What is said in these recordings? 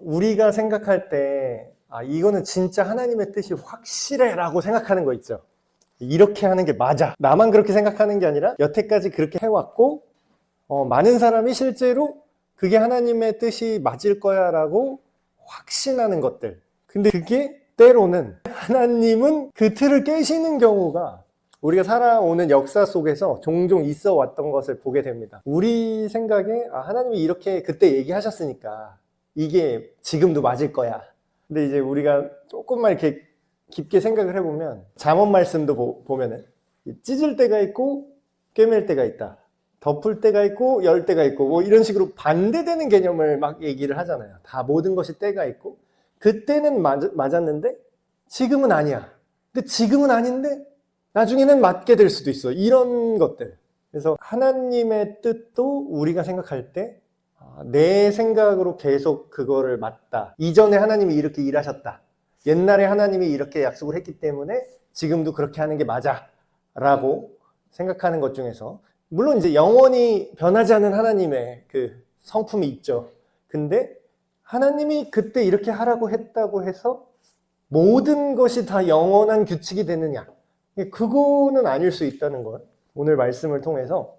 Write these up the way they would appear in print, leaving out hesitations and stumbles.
우리가 생각할 때 이거는 진짜 하나님의 뜻이 확실해 라고 생각하는 거 있죠. 이렇게 하는 게 맞아. 나만 그렇게 생각하는 게 아니라 여태까지 그렇게 해왔고 많은 사람이 실제로 그게 하나님의 뜻이 맞을 거야 라고 확신하는 것들. 근데 그게 때로는 하나님은 그 틀을 깨시는 경우가 우리가 살아오는 역사 속에서 종종 있어 왔던 것을 보게 됩니다. 우리 생각에 하나님이 이렇게 그때 얘기하셨으니까 이게 지금도 맞을 거야. 근데 이제 우리가 조금만 이렇게 깊게 생각을 해보면 잠언 말씀도 보면은 찢을 때가 있고 꿰맬 때가 있다. 덮을 때가 있고 열 때가 있고 뭐 이런 식으로 반대되는 개념을 막 얘기를 하잖아요. 다 모든 것이 때가 있고 그때는 맞았는데 지금은 아니야. 근데 지금은 아닌데 나중에는 맞게 될 수도 있어. 이런 것들. 그래서 하나님의 뜻도 우리가 생각할 때 내 생각으로 계속 그거를 맞다. 이전에 하나님이 이렇게 일하셨다. 옛날에 하나님이 이렇게 약속을 했기 때문에 지금도 그렇게 하는 게 맞아. 라고 생각하는 것 중에서 물론 이제 영원히 변하지 않는 하나님의 그 성품이 있죠. 근데 하나님이 그때 이렇게 하라고 했다고 해서 모든 것이 다 영원한 규칙이 되느냐? 그거는 아닐 수 있다는 걸 오늘 말씀을 통해서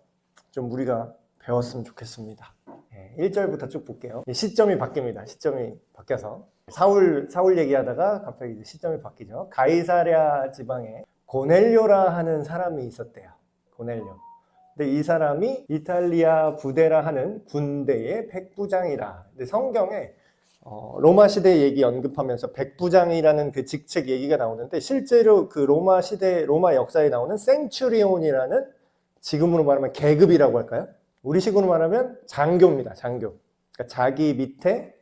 좀 우리가 배웠으면 좋겠습니다. 1절부터 쭉 볼게요. 시점이 바뀝니다. 시점이 바뀌어서 사울 얘기하다가 갑자기 이제 시점이 바뀌죠. 가이사랴 지방에 고넬료라 하는 사람이 있었대요. 고넬료. 근데 이 사람이 이탈리아 부대라 하는 군대의 백부장이라. 근데 성경에 로마 시대 얘기 언급하면서 백부장이라는 그 직책 얘기가 나오는데 실제로 그 로마 시대, 로마 역사에 나오는 센츄리온이라는 지금으로 말하면 계급이라고 할까요? 우리식으로 말하면 장교입니다. 장교. 그러니까 자기 밑에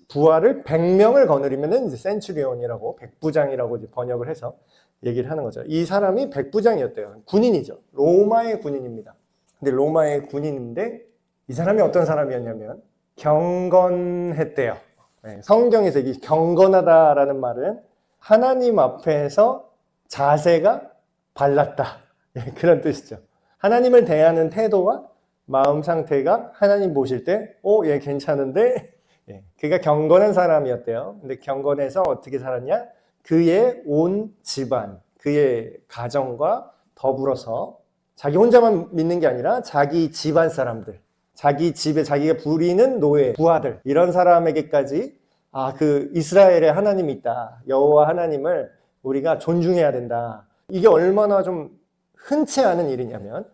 부하를 100명을 거느리면은 이제 센츄리온이라고 백부장이라고 이제 번역을 해서 얘기를 하는 거죠. 이 사람이 백부장이었대요. 군인이죠. 로마의 군인입니다. 근데 로마의 군인인데 이 사람이 어떤 사람이었냐면 경건했대요. 성경에서 이 경건하다라는 말은 하나님 앞에서 자세가 발랐다. 그런 뜻이죠. 하나님을 대하는 태도와 마음 상태가 하나님 보실 때 얘 괜찮은데 그가 경건한 사람이었대요. 근데 경건해서 어떻게 살았냐? 그의 온 집안, 그의 가정과 더불어서 자기 혼자만 믿는 게 아니라 자기 집안 사람들, 자기 집에 자기가 부리는 노예, 부하들 이런 사람에게까지 그 이스라엘에 하나님이 있다. 여호와 하나님을 우리가 존중해야 된다. 이게 얼마나 좀 흔치 않은 일이냐면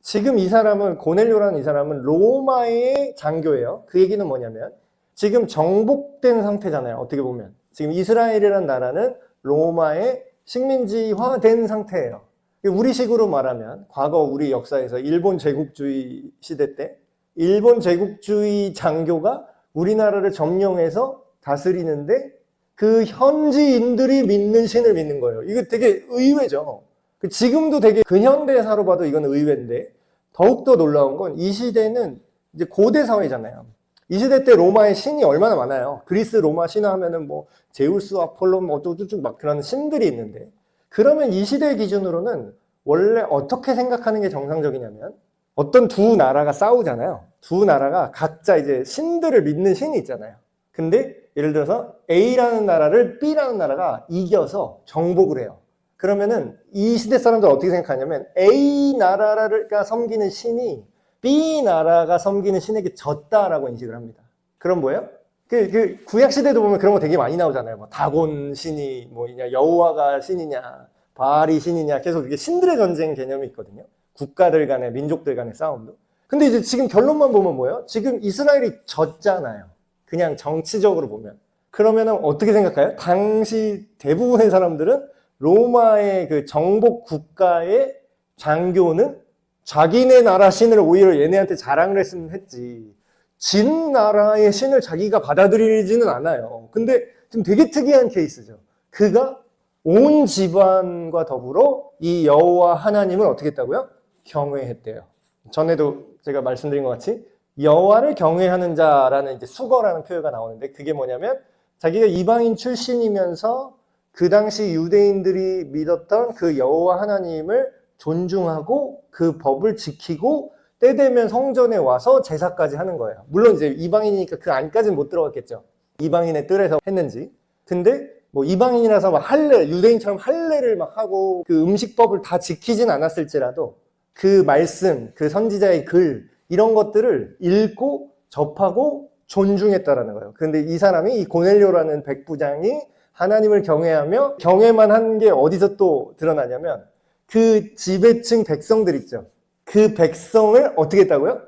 지금 이 사람은 고넬료라는 이 사람은 로마의 장교예요. 그 얘기는 뭐냐면 지금 정복된 상태잖아요. 어떻게 보면 지금 이스라엘이라는 나라는 로마의 식민지화된 상태예요. 우리식으로 말하면 과거 우리 역사에서 일본 제국주의 시대 때 일본 제국주의 장교가 우리나라를 점령해서 다스리는데 그 현지인들이 믿는 신을 믿는 거예요. 이거 되게 의외죠. 지금도 되게 근현대사로 봐도 이건 의외인데 더욱더 놀라운 건 이 시대는 이제 고대 사회잖아요. 이 시대 때 로마의 신이 얼마나 많아요. 그리스 로마 신화하면은 뭐 제우스, 아폴로 뭐 쭉쭉 막 그런 신들이 있는데 그러면 이 시대 기준으로는 원래 어떻게 생각하는 게 정상적이냐면 어떤 두 나라가 싸우잖아요. 두 나라가 각자 이제 신들을 믿는 신이 있잖아요. 근데 예를 들어서 A라는 나라를 B라는 나라가 이겨서 정복을 해요. 그러면은 이 시대 사람들 어떻게 생각하냐면 A 나라가 섬기는 신이 B 나라가 섬기는 신에게 졌다라고 인식을 합니다. 그럼 뭐예요? 그 구약 시대도 보면 그런 거 되게 많이 나오잖아요. 뭐 다곤 신이 뭐냐, 여호와가 신이냐, 바알이 신이냐, 계속 이게 신들의 전쟁 개념이 있거든요. 국가들 간의 민족들 간의 싸움도. 근데 이제 지금 결론만 보면 뭐예요? 지금 이스라엘이 졌잖아요. 그냥 정치적으로 보면. 그러면은 어떻게 생각해요? 당시 대부분의 사람들은 로마의 그 정복 국가의 장교는 자기네 나라 신을 오히려 얘네한테 자랑을 했으면 했지. 진 나라의 신을 자기가 받아들이지는 않아요. 근데 좀 되게 특이한 케이스죠. 그가 온 집안과 더불어 이 여호와 하나님을 어떻게 했다고요? 경외했대요. 전에도 제가 말씀드린 것 같이 여호와를 경외하는 자라는 이제 수거라는 표현가 나오는데 그게 뭐냐면 자기가 이방인 출신이면서 그 당시 유대인들이 믿었던 그 여호와 하나님을 존중하고 그 법을 지키고 때 되면 성전에 와서 제사까지 하는 거예요. 물론 이제 이방인이니까 그 안까지는 못 들어갔겠죠. 이방인의 뜰에서 했는지. 근데 뭐 이방인이라서 막 할례, 유대인처럼 할례를 막 하고 그 음식법을 다 지키진 않았을지라도 그 말씀, 그 선지자의 글 이런 것들을 읽고 접하고 존중했다라는 거예요. 그런데 이 사람이, 이 고넬료라는 백부장이 하나님을 경외하며, 경외만 한 게 어디서 또 드러나냐면 그 지배층 백성들 있죠. 그 백성을 어떻게 했다고요?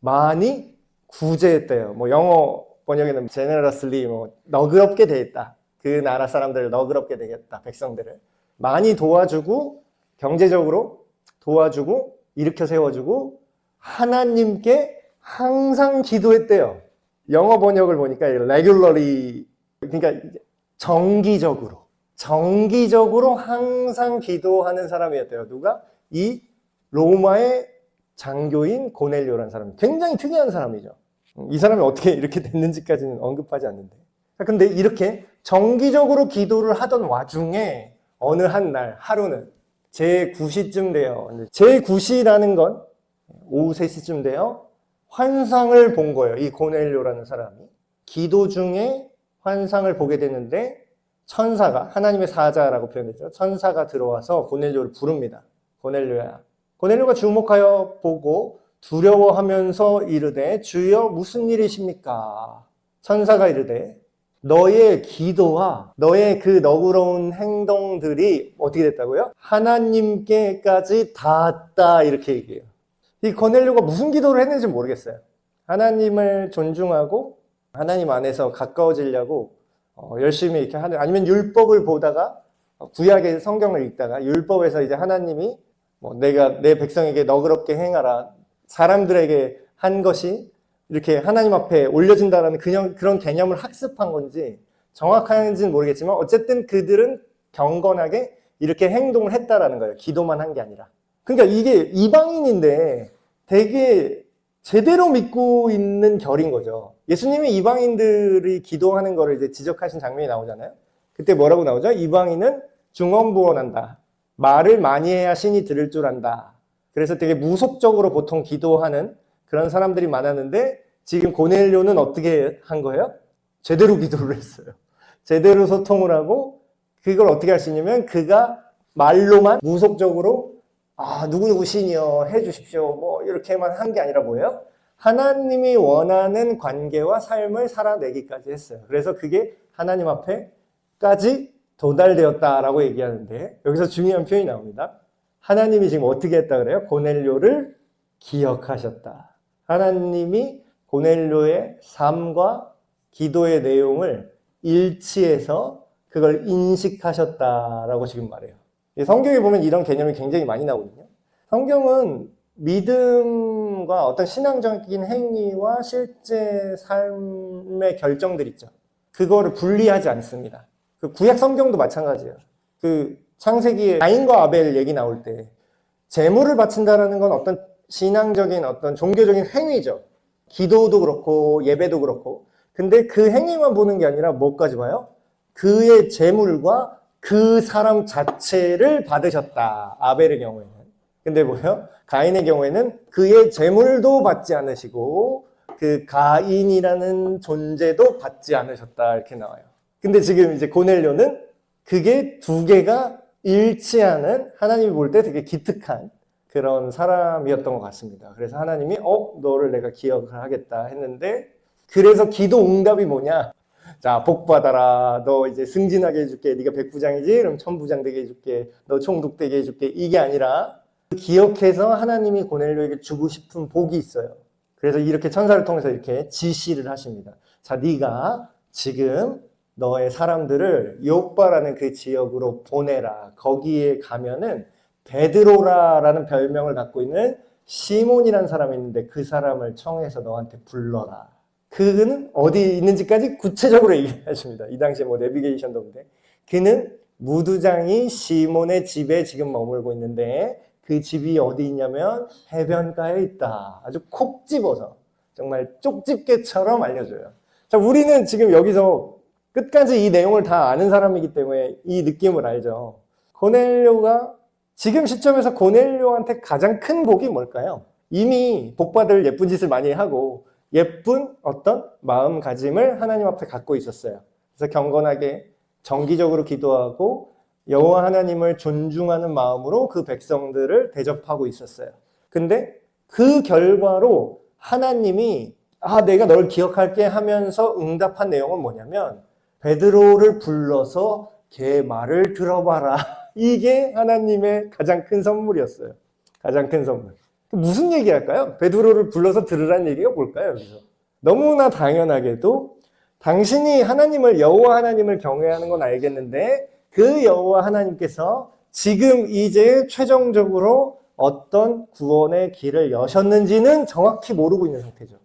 많이 구제했대요. 뭐 영어 번역에는 generously 뭐 너그럽게 대했다. 그 나라 사람들을 너그럽게 대했다. 백성들을 많이 도와주고, 경제적으로 도와주고, 일으켜 세워주고, 하나님께 항상 기도했대요. 영어 번역을 보니까 regularly, 그러니까 정기적으로 항상 기도하는 사람이었대요. 누가? 이 로마의 장교인 고넬료라는 사람이. 굉장히 특이한 사람이죠. 이 사람이 어떻게 이렇게 됐는지까지는 언급하지 않는데. 근데 이렇게 정기적으로 기도를 하던 와중에 어느 한 날, 하루는 제9시쯤 돼요. 제9시라는 건 오후 3시쯤 돼요. 환상을 본 거예요. 이 고넬료라는 사람이. 기도 중에 환상을 보게 되는데 천사가, 하나님의 사자라고 표현했죠. 천사가 들어와서 고넬료를 부릅니다. 고넬료야. 고넬료가 주목하여 보고 두려워하면서 이르되 주여 무슨 일이십니까? 천사가 이르되 너의 기도와 너의 그 너그러운 행동들이 어떻게 됐다고요? 하나님께까지 닿았다, 이렇게 얘기해요. 이 고넬료가 무슨 기도를 했는지 모르겠어요. 하나님을 존중하고 하나님 안에서 가까워지려고 열심히 이렇게 하는, 아니면 율법을 보다가, 구약의 성경을 읽다가 율법에서 이제 하나님이 뭐 내가 내 백성에게 너그럽게 행하라, 사람들에게 한 것이 이렇게 하나님 앞에 올려진다라는 그런 개념을 학습한 건지 정확한지는 모르겠지만 어쨌든 그들은 경건하게 이렇게 행동을 했다라는 거예요. 기도만 한 게 아니라. 그러니까 이게 이방인인데 되게 제대로 믿고 있는 결인 거죠. 예수님이 이방인들이 기도하는 거를 이제 지적하신 장면이 나오잖아요. 그때 뭐라고 나오죠? 이방인은 중언부언한다. 말을 많이 해야 신이 들을 줄 안다. 그래서 되게 무속적으로 보통 기도하는 그런 사람들이 많았는데 지금 고넬료는 어떻게 한 거예요? 제대로 기도를 했어요. 제대로 소통을 하고, 그걸 어떻게 할 수 있냐면 그가 말로만 무속적으로 누구누구 신이여 해주십시오 뭐 이렇게만 한 게 아니라 뭐예요? 하나님이 원하는 관계와 삶을 살아내기까지 했어요. 그래서 그게 하나님 앞에까지 도달되었다라고 얘기하는데, 여기서 중요한 표현이 나옵니다. 하나님이 지금 어떻게 했다 그래요? 고넬료를 기억하셨다. 하나님이 고넬료의 삶과 기도의 내용을 일치해서 그걸 인식하셨다라고 지금 말해요. 성경에 보면 이런 개념이 굉장히 많이 나오거든요. 성경은 믿음과 어떤 신앙적인 행위와 실제 삶의 결정들 있죠. 그거를 분리하지 않습니다. 그 구약 성경도 마찬가지예요. 그 창세기에 가인과 아벨 얘기 나올 때 제물을 바친다라는 건 어떤 신앙적인 어떤 종교적인 행위죠. 기도도 그렇고 예배도 그렇고. 근데 그 행위만 보는 게 아니라 뭐까지 봐요? 그의 제물과 그 사람 자체를 받으셨다. 아벨의 경우에는. 근데 뭐예요? 가인의 경우에는 그의 제물도 받지 않으시고 그 가인이라는 존재도 받지 않으셨다. 이렇게 나와요. 근데 지금 이제 고넬료는 그게 두 개가 일치하는, 하나님이 볼 때 되게 기특한 그런 사람이었던 것 같습니다. 그래서 하나님이 너를 내가 기억을 하겠다 했는데, 그래서 기도 응답이 뭐냐? 자, 복 받아라. 너 이제 승진하게 해줄게. 네가 백부장이지? 그럼 천부장 되게 해줄게. 너 총독 되게 해줄게. 이게 아니라 기억해서 하나님이 고넬료에게 주고 싶은 복이 있어요. 그래서 이렇게 천사를 통해서 이렇게 지시를 하십니다. 자, 네가 지금 너의 사람들을 요빠라는 그 지역으로 보내라. 거기에 가면은 베드로라라는 별명을 갖고 있는 시몬이라는 사람이 있는데 그 사람을 청해서 너한테 불러라. 그는 어디 있는지까지 구체적으로 얘기하십니다. 이 당시에 뭐 내비게이션도 없는데, 그는 무두장이 시몬의 집에 지금 머물고 있는데 그 집이 어디 있냐면 해변가에 있다. 아주 콕 집어서 정말 쪽집게처럼 알려줘요. 자, 우리는 지금 여기서 끝까지 이 내용을 다 아는 사람이기 때문에 이 느낌을 알죠. 고넬료가 지금 시점에서 고넬료한테 가장 큰 복이 뭘까요? 이미 복받을 예쁜 짓을 많이 하고 예쁜 어떤 마음가짐을 하나님 앞에 갖고 있었어요. 그래서 경건하게 정기적으로 기도하고 여호와 하나님을 존중하는 마음으로 그 백성들을 대접하고 있었어요. 근데 그 결과로 하나님이 내가 널 기억할게 하면서 응답한 내용은 뭐냐면 베드로를 불러서 걔 말을 들어봐라. 이게 하나님의 가장 큰 선물이었어요. 가장 큰 선물. 무슨 얘기할까요? 베드로를 불러서 들으라는 얘기가 뭘까요? 여기서 너무나 당연하게도 당신이 하나님을 여호와 하나님을 경외하는 건 알겠는데 그 여호와 하나님께서 지금 이제 최종적으로 어떤 구원의 길을 여셨는지는 정확히 모르고 있는 상태죠.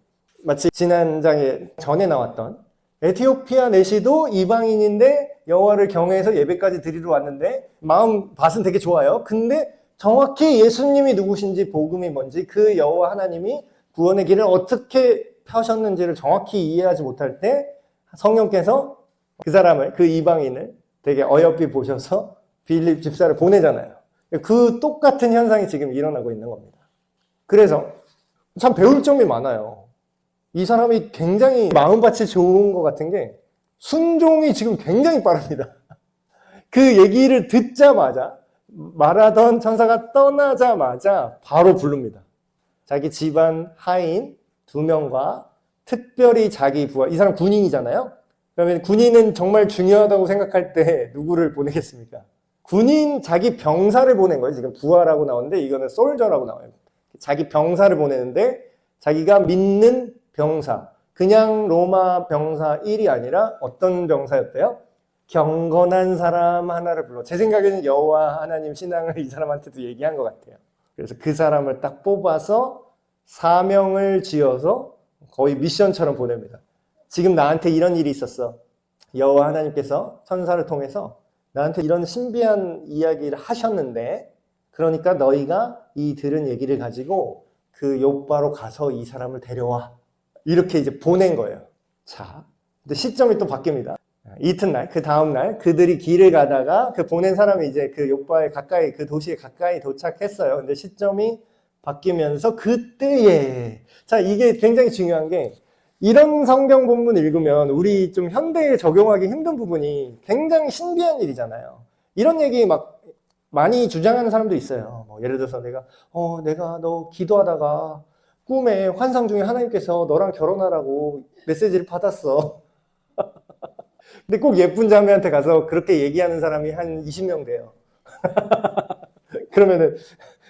마치 지난 장에 전에 나왔던 에티오피아 내시도 이방인인데 여호와를 경외해서 예배까지 드리러 왔는데 마음 밭은 되게 좋아요. 근데 정확히 예수님이 누구신지 복음이 뭔지 그 여호와 하나님이 구원의 길을 어떻게 펴셨는지를 정확히 이해하지 못할 때 성령께서 그 사람을, 그 이방인을 되게 어여삐 보셔서 빌립 집사를 보내잖아요. 그 똑같은 현상이 지금 일어나고 있는 겁니다. 그래서 참 배울 점이 많아요. 이 사람이 굉장히 마음밭이 좋은 것 같은 게 순종이 지금 굉장히 빠릅니다. 그 얘기를 듣자마자 말하던 천사가 떠나자마자 바로 부릅니다. 자기 집안 하인 2명과 특별히 자기 부하, 이 사람 군인이잖아요. 그러면 군인은 정말 중요하다고 생각할 때 누구를 보내겠습니까? 군인 자기 병사를 보낸 거예요. 지금 부하라고 나오는데 이거는 솔저라고 나와요. 자기 병사를 보내는데 자기가 믿는 병사, 그냥 로마 병사 1이 아니라 어떤 병사였대요? 경건한 사람 하나를 불러. 제 생각에는 여호와 하나님 신앙을 이 사람한테도 얘기한 것 같아요. 그래서 그 사람을 딱 뽑아서 사명을 지어서 거의 미션처럼 보냅니다. 지금 나한테 이런 일이 있었어. 여호와 하나님께서 천사를 통해서 나한테 이런 신비한 이야기를 하셨는데 그러니까 너희가 이 들은 얘기를 가지고 그 욥바로 가서 이 사람을 데려와. 이렇게 이제 보낸 거예요. 자, 근데 시점이 또 바뀝니다. 이튿날, 그 다음날 그들이 길을 가다가 그 보낸 사람이 이제 그 욥바에 가까이, 그 도시에 가까이 도착했어요. 근데 시점이 바뀌면서 그때에, 자, 이게 굉장히 중요한 게 이런 성경 본문 읽으면 우리 좀 현대에 적용하기 힘든 부분이 굉장히 신비한 일이잖아요. 이런 얘기 막 많이 주장하는 사람도 있어요. 뭐 예를 들어서 내가 너 기도하다가 꿈에 환상 중에 하나님께서 너랑 결혼하라고 메시지를 받았어. 근데 꼭 예쁜 자매한테 가서 그렇게 얘기하는 사람이 한 20명 돼요. 그러면은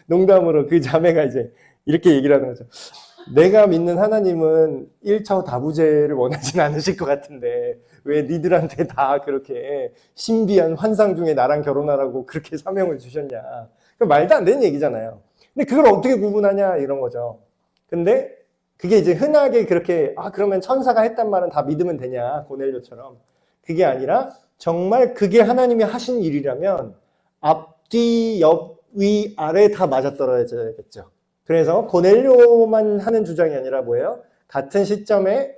농담으로 그 자매가 이제 이렇게 얘기를 하는 거죠. 내가 믿는 하나님은 1차원 다부제를 원하진 않으실 것 같은데 왜 니들한테 다 그렇게 신비한 환상 중에 나랑 결혼하라고 그렇게 사명을 주셨냐. 말도 안 되는 얘기잖아요. 근데 그걸 어떻게 구분하냐 이런 거죠. 근데 그게 이제 흔하게 그렇게 그러면 천사가 했단 말은 다 믿으면 되냐 고넬료처럼. 그게 아니라 정말 그게 하나님이 하신 일이라면 앞뒤 옆 위 아래 다 맞아떨어져야겠죠. 그래서 고넬료만 하는 주장이 아니라 뭐예요? 같은 시점에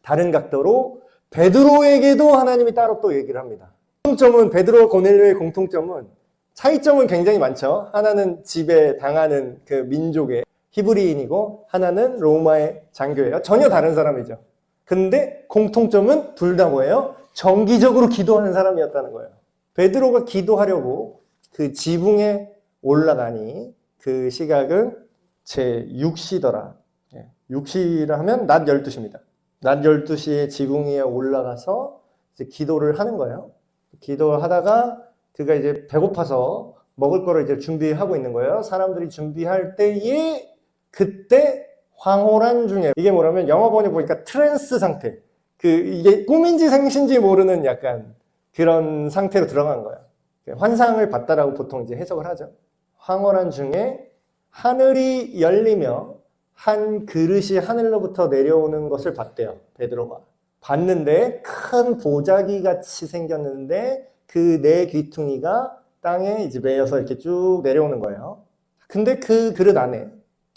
다른 각도로 베드로에게도 하나님이 따로 또 얘기를 합니다. 공통점은 베드로와 고넬료의 공통점은 차이점은 굉장히 많죠. 하나는 지배 당하는 그 민족의 히브리인이고 하나는 로마의 장교예요. 전혀 다른 사람이죠. 근데 공통점은 둘 다 뭐예요? 정기적으로 기도하는 사람이었다는 거예요. 베드로가 기도하려고 그 지붕에 올라가니 그 시각은 제 6시더라. 6시라 하면 낮 12시입니다. 낮 12시에 지붕 위에 올라가서 이제 기도를 하는 거예요. 기도하다가 그가 이제 배고파서 먹을 거를 이제 준비하고 있는 거예요. 사람들이 준비할 때에 그때 황홀한 중에, 이게 뭐라면 영어 번역 보니까 트랜스 상태. 이게 꿈인지 생신지 모르는 약간 그런 상태로 들어간 거예요. 환상을 봤다라고 보통 이제 해석을 하죠. 황홀한 중에 하늘이 열리며 한 그릇이 하늘로부터 내려오는 것을 봤대요. 베드로가. 봤는데 큰 보자기 같이 생겼는데 그 네 귀퉁이가 땅에 이제 매여서 이렇게 쭉 내려오는 거예요. 근데 그 그릇 안에,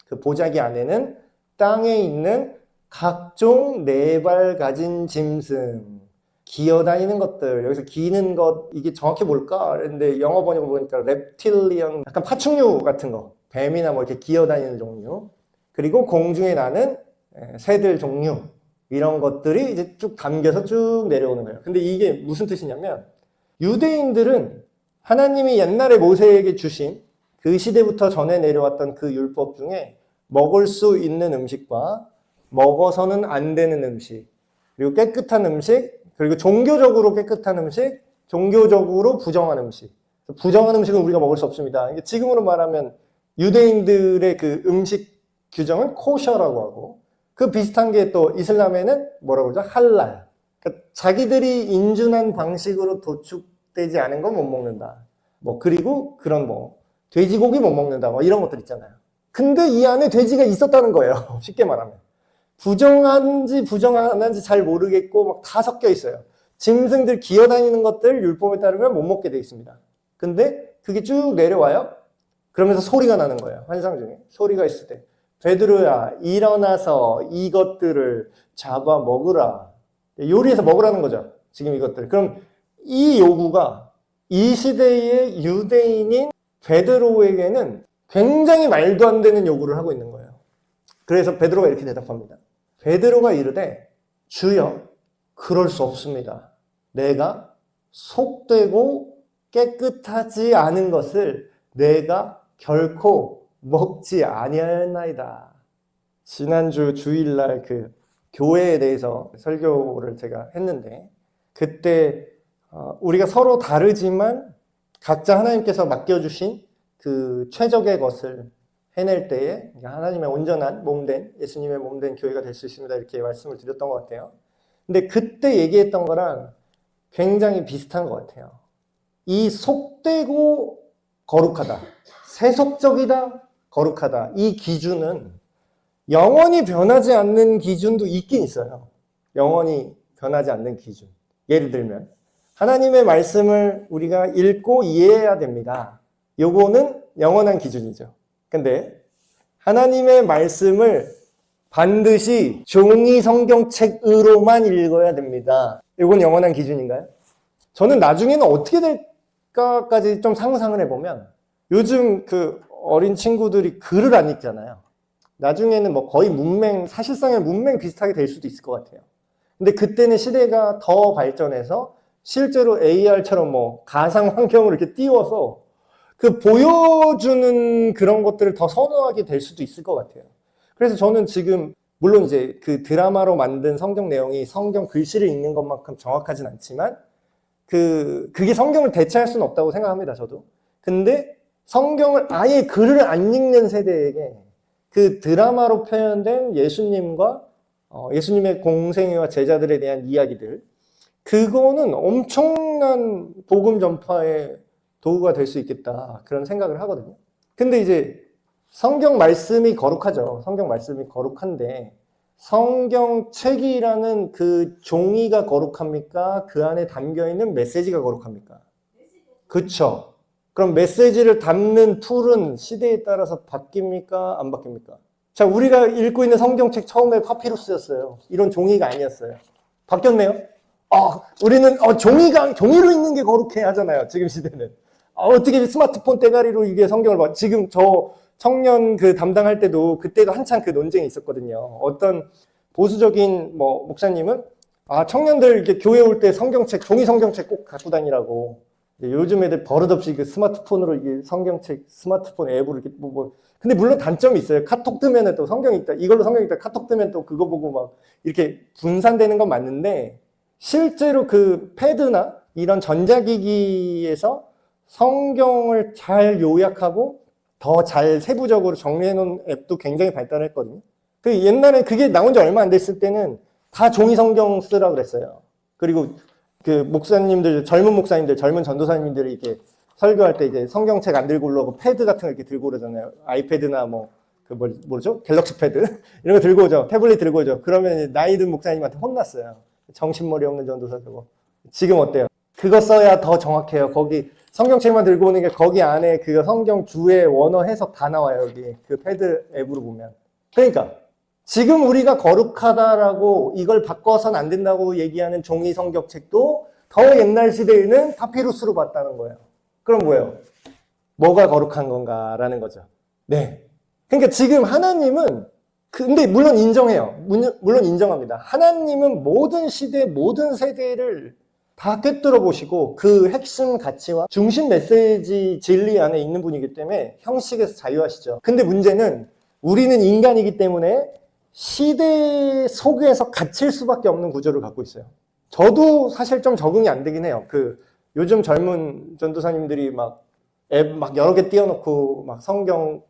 그 보자기 안에는 땅에 있는 각종 네 발 가진 짐승, 기어다니는 것들, 여기서 기는 것, 이게 정확히 뭘까? 그런데 영어 번역을 보니까 reptilian, 약간 파충류 같은 거, 뱀이나 뭐 이렇게 기어다니는 종류, 그리고 공중에 나는 새들 종류 이런 것들이 이제 쭉 담겨서 쭉 내려오는 거예요. 근데 이게 무슨 뜻이냐면 유대인들은 하나님이 옛날에 모세에게 주신 그 시대부터 전해 내려왔던 그 율법 중에 먹을 수 있는 음식과 먹어서는 안 되는 음식, 그리고 깨끗한 음식, 그리고 종교적으로 깨끗한 음식, 종교적으로 부정한 음식. 부정한 음식은 우리가 먹을 수 없습니다. 지금으로 말하면 유대인들의 그 음식 규정은 코셔라고 하고, 그 비슷한 게 또 이슬람에는 뭐라고 그러죠? 할랄. 그러니까 자기들이 인준한 방식으로 도축되지 않은 건 못 먹는다. 뭐 그리고 그런 뭐 돼지고기 못 먹는다. 뭐 이런 것들 있잖아요. 근데 이 안에 돼지가 있었다는 거예요. 쉽게 말하면. 부정한지 부정한지 잘 모르겠고 막 다 섞여 있어요. 짐승들 기어다니는 것들 율법에 따르면 못 먹게 돼 있습니다. 근데 그게 쭉 내려와요. 그러면서 소리가 나는 거예요. 환상 중에. 소리가 있을 때. 베드로야, 일어나서 이것들을 잡아 먹으라. 요리해서 먹으라는 거죠. 지금 이것들. 그럼 이 요구가 이 시대의 유대인인 베드로에게는 굉장히 말도 안 되는 요구를 하고 있는 거예요. 그래서 베드로가 이렇게 대답합니다. 베드로가 이르되 주여 그럴 수 없습니다. 내가 속되고 깨끗하지 않은 것을 내가 결코 먹지 아니하였나이다. 지난주 주일날 그 교회에 대해서 설교를 제가 했는데 그때 우리가 서로 다르지만 각자 하나님께서 맡겨주신 그 최적의 것을 해낼 때에 하나님의 온전한 몸된 예수님의 몸된 교회가 될 수 있습니다. 이렇게 말씀을 드렸던 것 같아요. 근데 그때 얘기했던 거랑 굉장히 비슷한 것 같아요. 이 속되고 거룩하다, 세속적이다, 거룩하다 이 기준은 영원히 변하지 않는 기준도 있긴 있어요. 영원히 변하지 않는 기준. 예를 들면 하나님의 말씀을 우리가 읽고 이해해야 됩니다. 요거는 영원한 기준이죠. 근데 하나님의 말씀을 반드시 종이 성경책으로만 읽어야 됩니다. 이건 영원한 기준인가요? 저는 나중에는 어떻게 될까까지 좀 상상을 해보면 요즘 그 어린 친구들이 글을 안 읽잖아요. 나중에는 뭐 거의 문맹, 사실상의 문맹 비슷하게 될 수도 있을 것 같아요. 근데 그때는 시대가 더 발전해서 실제로 AR처럼 뭐 가상 환경을 이렇게 띄워서 그 보여주는 그런 것들을 더 선호하게 될 수도 있을 것 같아요. 그래서 저는 지금 물론 이제 그 드라마로 만든 성경 내용이 성경 글씨를 읽는 것만큼 정확하진 않지만 그게 성경을 대체할 수는 없다고 생각합니다. 저도. 근데 성경을 아예 글을 안 읽는 세대에게 그 드라마로 표현된 예수님과 예수님의 공생애와 제자들에 대한 이야기들 그거는 엄청난 복음 전파에 도구가 될 수 있겠다 그런 생각을 하거든요. 근데 이제 성경 말씀이 거룩하죠. 성경 말씀이 거룩한데 성경책이라는 그 종이가 거룩합니까? 그 안에 담겨있는 메시지가 거룩합니까? 그쵸. 그럼 메시지를 담는 툴은 시대에 따라서 바뀝니까? 안 바뀝니까? 자, 우리가 읽고 있는 성경책 처음에 파피루스였어요. 이런 종이가 아니었어요. 바뀌었네요. 우리는 종이로 읽는 게 거룩해 하잖아요. 지금 시대는. 어떻게 스마트폰 대가리로 이게 성경을 봐. 지금 저 청년 그 담당할 때도 그때도 한창 그 논쟁이 있었거든요. 어떤 보수적인 목사님은 청년들 이렇게 교회 올 때 성경책, 종이 성경책 꼭 갖고 다니라고. 요즘 애들 버릇없이 그 스마트폰으로 이게 성경책, 스마트폰 앱으로 이렇게 근데 물론 단점이 있어요. 카톡 뜨면은 또 성경이 있다. 이걸로 성경이 있다. 카톡 뜨면 또 그거 보고 막 이렇게 분산되는 건 맞는데 실제로 그 패드나 이런 전자기기에서 성경을 잘 요약하고 더 잘 세부적으로 정리해 놓은 앱도 굉장히 발달했거든요. 그 옛날에 그게 나온 지 얼마 안 됐을 때는 다 종이 성경 쓰라 그랬어요. 그리고 그 목사님들, 젊은 목사님들, 젊은 전도사님들이 이렇게 설교할 때 이제 성경책 안 들고 오려고 패드 같은 거 이렇게 들고 오잖아요. 아이패드나 뭐죠? 갤럭시 패드? 이런 거 들고 오죠. 태블릿 들고 오죠. 그러면 나이 든 목사님한테 혼났어요. 정신머리 없는 전도사 저거. 지금 어때요? 그거 써야 더 정확해요. 거기 성경책만 들고 오는 게 거기 안에 그 성경 주의 원어 해석 다 나와요. 여기 그 패드 앱으로 보면. 그러니까 지금 우리가 거룩하다라고 이걸 바꿔서는 안 된다고 얘기하는 종이 성경책도 더 옛날 시대에는 파피루스로 봤다는 거예요. 그럼 뭐예요? 뭐가 거룩한 건가라는 거죠. 네. 그러니까 지금 하나님은 근데 물론 인정해요. 물론 인정합니다. 하나님은 모든 시대, 모든 세대를 다 꿰뚫어 보시고 그 핵심 가치와 중심 메시지 진리 안에 있는 분이기 때문에 형식에서 자유하시죠. 근데 문제는 우리는 인간이기 때문에 시대 속에서 갇힐 수밖에 없는 구조를 갖고 있어요. 저도 사실 좀 적응이 안 되긴 해요. 요즘 젊은 전도사님들이 막 앱 막 여러 개 띄워놓고 막 성경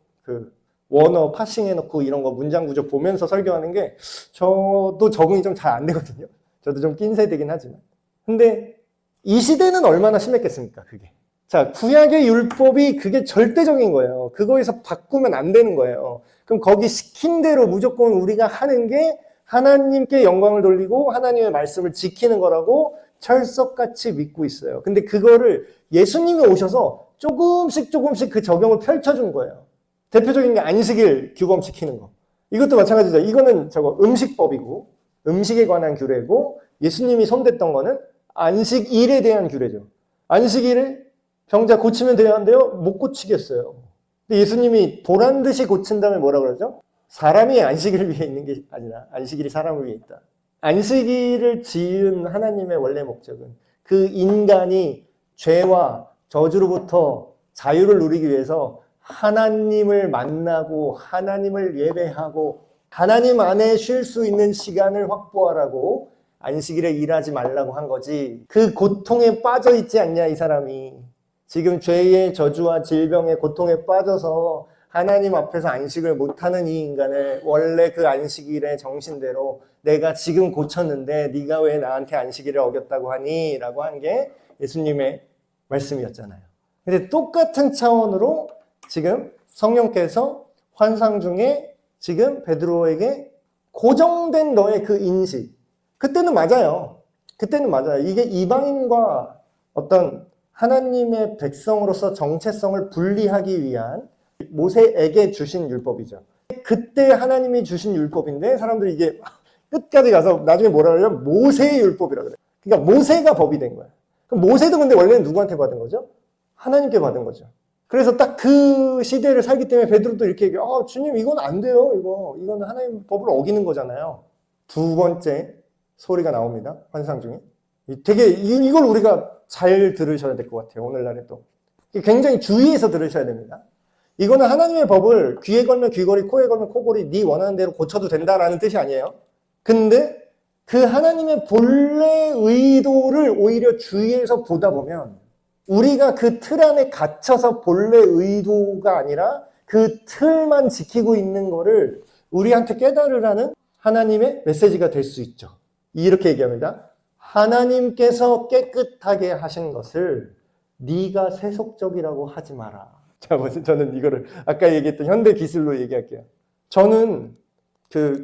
원어 파싱해놓고 이런 거 문장 구조 보면서 설교하는 게 저도 적응이 좀 잘 안 되거든요. 저도 좀 낀 세대긴 하지만. 근데 이 시대는 얼마나 심했겠습니까, 그게. 자, 구약의 율법이 그게 절대적인 거예요. 그거에서 바꾸면 안 되는 거예요. 그럼 거기 시킨 대로 무조건 우리가 하는 게 하나님께 영광을 돌리고 하나님의 말씀을 지키는 거라고 철석같이 믿고 있어요. 근데 그거를 예수님이 오셔서 조금씩 그 적용을 펼쳐준 거예요. 대표적인 게 안식일 규범시키는 거. 이것도 마찬가지죠. 이거는 음식법이고 음식에 관한 규례고 예수님이 손댔던 거는 안식일에 대한 규례죠. 안식일을 병자 고치면 돼야 한대요? 못 고치겠어요. 근데 예수님이 보란 듯이 고친 다음에 뭐라 그러죠? 사람이 안식일을 위해 있는 게 아니라 안식일이 사람을 위해 있다. 안식일을 지은 하나님의 원래 목적은 그 인간이 죄와 저주로부터 자유를 누리기 위해서 하나님을 만나고 하나님을 예배하고 하나님 안에 쉴 수 있는 시간을 확보하라고 안식일에 일하지 말라고 한 거지. 그 고통에 빠져 있지 않냐, 이 사람이. 지금 죄의 저주와 질병의 고통에 빠져서 하나님 앞에서 안식을 못하는 이 인간을 원래 그 안식일의 정신대로 내가 지금 고쳤는데 네가 왜 나한테 안식일을 어겼다고 하니? 라고 한 게 예수님의 말씀이었잖아요. 근데 똑같은 차원으로 지금 성령께서 환상 중에 지금 베드로에게 고정된 너의 그 인식. 그때는 맞아요. 그때는 맞아요. 이게 이방인과 어떤 하나님의 백성으로서 정체성을 분리하기 위한 모세에게 주신 율법이죠. 그때 하나님이 주신 율법인데 사람들이 이게 끝까지 가서 나중에 뭐라 그러냐면 모세의 율법이라고 그래요. 그러니까 모세가 법이 된 거야. 그럼 모세도 근데 원래는 누구한테 받은 거죠? 하나님께 받은 거죠. 그래서 딱 그 시대를 살기 때문에 베드로도 이렇게 얘기해요. 주님 이건 안 돼요. 이거는 하나님 법을 어기는 거잖아요. 두 번째 소리가 나옵니다. 환상 중에. 되게 이걸 우리가 잘 들으셔야 될 것 같아요. 오늘날에 또. 굉장히 주의해서 들으셔야 됩니다. 이거는 하나님의 법을 귀에 걸면 귀걸이, 코에 걸면 코걸이, 네 원하는 대로 고쳐도 된다라는 뜻이 아니에요. 근데 그 하나님의 본래 의도를 오히려 주의해서 보다 보면 우리가 그 틀 안에 갇혀서 본래 의도가 아니라 그 틀만 지키고 있는 거를 우리한테 깨달으라는 하나님의 메시지가 될 수 있죠. 이렇게 얘기합니다. 하나님께서 깨끗하게 하신 것을 네가 세속적이라고 하지 마라. 자, 저는 이거를 아까 얘기했던 현대 기술로 얘기할게요. 저는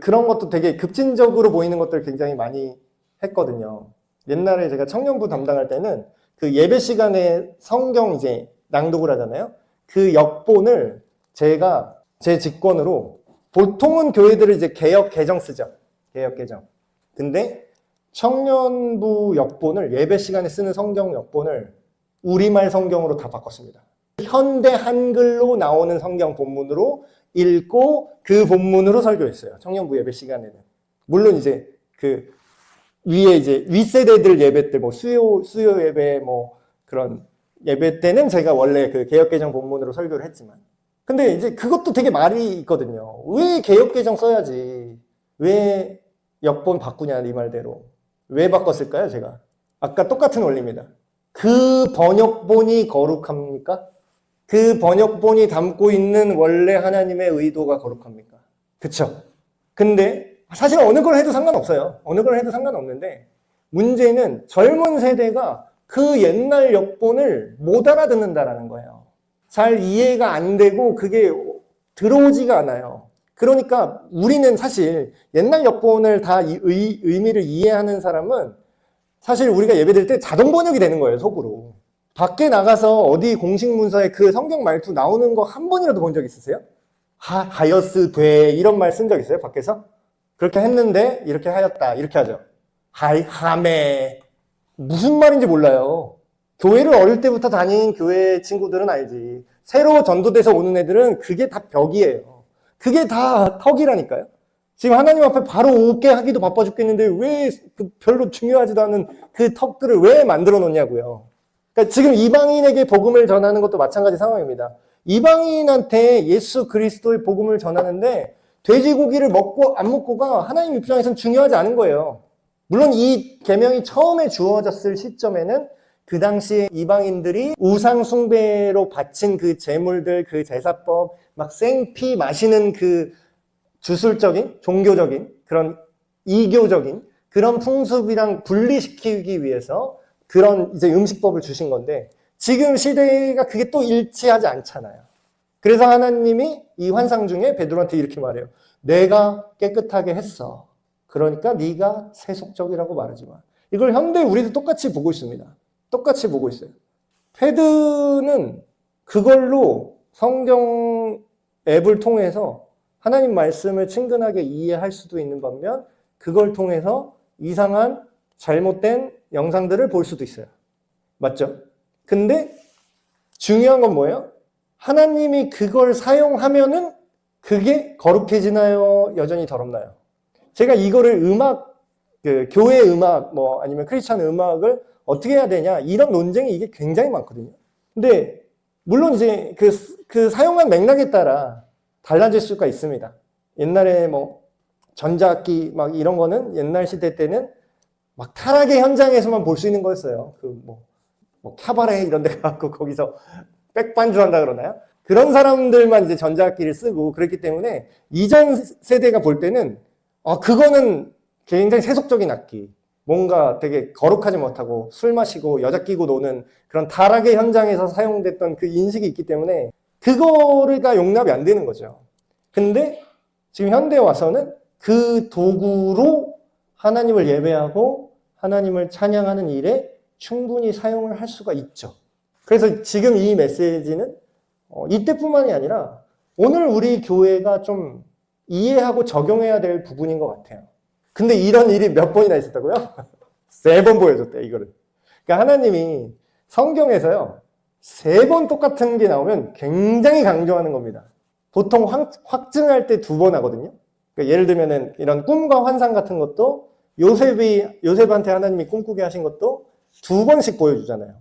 그런 것도 되게 급진적으로 보이는 것들 굉장히 많이 했거든요. 옛날에 제가 청년부 담당할 때는 그 예배 시간에 성경 이제 낭독을 하잖아요. 그 역본을 제가 제 직권으로 보통은 교회들을 이제 개역 개정 쓰죠. 개역 개정. 근데 청년부 역본을 예배 시간에 쓰는 성경 역본을 우리말 성경으로 다 바꿨습니다. 현대 한글로 나오는 성경 본문으로 읽고 그 본문으로 설교했어요. 청년부 예배 시간에는. 물론 이제 위에 이제 윗세대들 예배 때 수요 예배 그런 예배 때는 제가 원래 그 개역개정 본문으로 설교를 했지만. 근데 이제 그것도 되게 말이 있거든요. 왜 개역개정 써야지? 왜 역본 바꾸냐, 네 말대로. 왜 바꿨을까요, 제가? 아까 똑같은 원리입니다. 그 번역본이 거룩합니까? 그 번역본이 담고 있는 원래 하나님의 의도가 거룩합니까? 그쵸? 근데 사실 어느 걸 해도 상관없어요. 어느 걸 해도 상관없는데 문제는 젊은 세대가 그 옛날 역본을 못 알아듣는다라는 거예요. 잘 이해가 안 되고 그게 들어오지가 않아요. 그러니까 우리는 사실 옛날 역본을 다 의미를 이해하는 사람은 사실 우리가 예배드릴 때 자동 번역이 되는 거예요, 속으로. 밖에 나가서 어디 공식 문서에 그 성경 말투 나오는 거 한 번이라도 본 적 있으세요? 하여스 돼 이런 말 쓴 적 있어요, 밖에서? 그렇게 했는데 이렇게 하였다 이렇게 하죠. 하메 무슨 말인지 몰라요. 교회를 어릴 때부터 다닌 교회 친구들은 알지. 새로 전도돼서 오는 애들은 그게 다 벽이에요. 그게 다 턱이라니까요. 지금 하나님 앞에 바로 오게 하기도 바빠 죽겠는데 왜 그 별로 중요하지도 않은 그 턱들을 왜 만들어 놓냐고요. 그러니까 지금 이방인에게 복음을 전하는 것도 마찬가지 상황입니다. 이방인한테 예수 그리스도의 복음을 전하는데 돼지고기를 먹고 안 먹고가 하나님 입장에서는 중요하지 않은 거예요. 물론 이 계명이 처음에 주어졌을 시점에는 그 당시에 이방인들이 우상 숭배로 바친 그 제물들, 그 제사법, 막 생피 마시는 그 주술적인, 종교적인, 그런 이교적인 그런 풍습이랑 분리시키기 위해서 그런 이제 음식법을 주신 건데 지금 시대가 그게 또 일치하지 않잖아요. 그래서 하나님이 이 환상 중에 베드로한테 이렇게 말해요. 내가 깨끗하게 했어. 그러니까 네가 세속적이라고 말하지 마. 이걸 현대 우리도 똑같이 보고 있습니다. 똑같이 보고 있어요. 패드는 그걸로 성경 앱을 통해서 하나님 말씀을 친근하게 이해할 수도 있는 반면 그걸 통해서 이상한 잘못된 영상들을 볼 수도 있어요. 맞죠? 근데 중요한 건 뭐예요? 하나님이 그걸 사용하면은 그게 거룩해지나요? 여전히 더럽나요? 제가 이거를 교회 음악, 뭐 아니면 크리스찬 음악을 어떻게 해야 되냐 이런 논쟁이 이게 굉장히 많거든요. 근데 물론 이제 그 사용한 맥락에 따라 달라질 수가 있습니다. 옛날에 뭐 전자악기 막 이런 거는 옛날 시대 때는 막 타락의 현장에서만 볼 수 있는 거였어요. 뭐 캬바레 이런 데 가고 거기서 백반주한다 그러나요? 그런 사람들만 이제 전자악기를 쓰고 그랬기 때문에 이전 세대가 볼 때는 그거는 굉장히 세속적인 악기. 뭔가 되게 거룩하지 못하고 술 마시고 여자 끼고 노는 그런 타락의 현장에서 사용됐던 그 인식이 있기 때문에 그거가 용납이 안 되는 거죠. 근데 지금 현대에 와서는 그 도구로 하나님을 예배하고 하나님을 찬양하는 일에 충분히 사용을 할 수가 있죠. 그래서 지금 이 메시지는 이때뿐만이 아니라 오늘 우리 교회가 좀 이해하고 적용해야 될 부분인 것 같아요. 근데 이런 일이 몇 번이나 있었다고요? 3번 보여줬대요, 이거를. 그러니까 하나님이 성경에서요, 3번 똑같은 게 나오면 굉장히 강조하는 겁니다. 보통 확증할 때 2번 하거든요. 그러니까 예를 들면은 이런 꿈과 환상 같은 것도 요셉한테 하나님이 꿈꾸게 하신 것도 2번씩 보여주잖아요.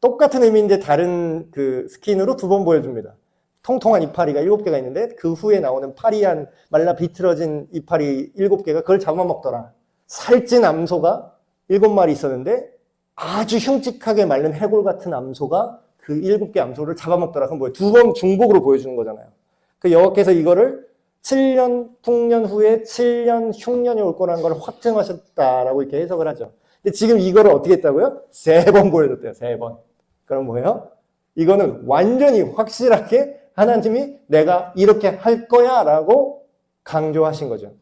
똑같은 의미인데 다른 그 스킨으로 2번 보여줍니다. 통통한 이파리가 7개가 있는데 그 후에 나오는 파리한 말라 비틀어진 이파리 7개가 그걸 잡아먹더라. 살찐 암소가 7마리 있었는데 아주 흉측하게 마른 해골 같은 암소가 그 7개 암소를 잡아먹더라. 그건 뭐예요? 2번 중복으로 보여주는 거잖아요. 그 여호와께서 이거를 7년 풍년 후에 7년 흉년이 올 거라는 걸 확증하셨다라고 이렇게 해석을 하죠. 근데 지금 이거를 어떻게 했다고요? 3번 보여줬대요. 3번. 그럼 뭐예요? 이거는 완전히 확실하게 하나님이 내가 이렇게 할 거야 라고 강조하신 거죠.